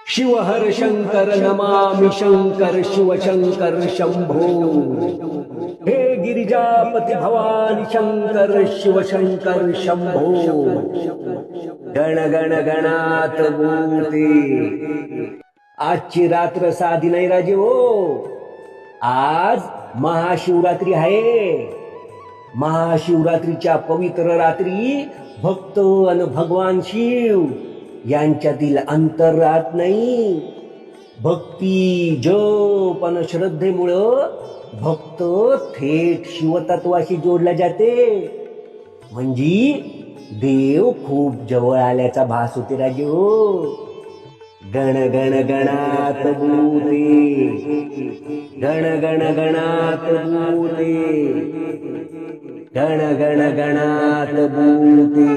शिव हर शंकर नमामि शंकर शिव शंकर शंभो। हे गिरिजापती भवानी शंकर शिव शंकर शंभो। गण गण गणात बोलते। आजची रात्र साधी नाही राजे हो, आज महाशिवरात्री आहे। महाशिवरात्रीच्या पवित्र रात्री भक्त आणि भगवान शिव यांच्यातील अंतर राहत नाही। भक्ती जप आणि श्रद्धेमुळं भक्त थेट शिवतत्वाशी जोडला जाते, म्हणजे देव खूप जवळ आल्याचा भास होते राजे हो। गण गण गणात बोले, गण गण गणात बोले, गण गण गणात बोलते।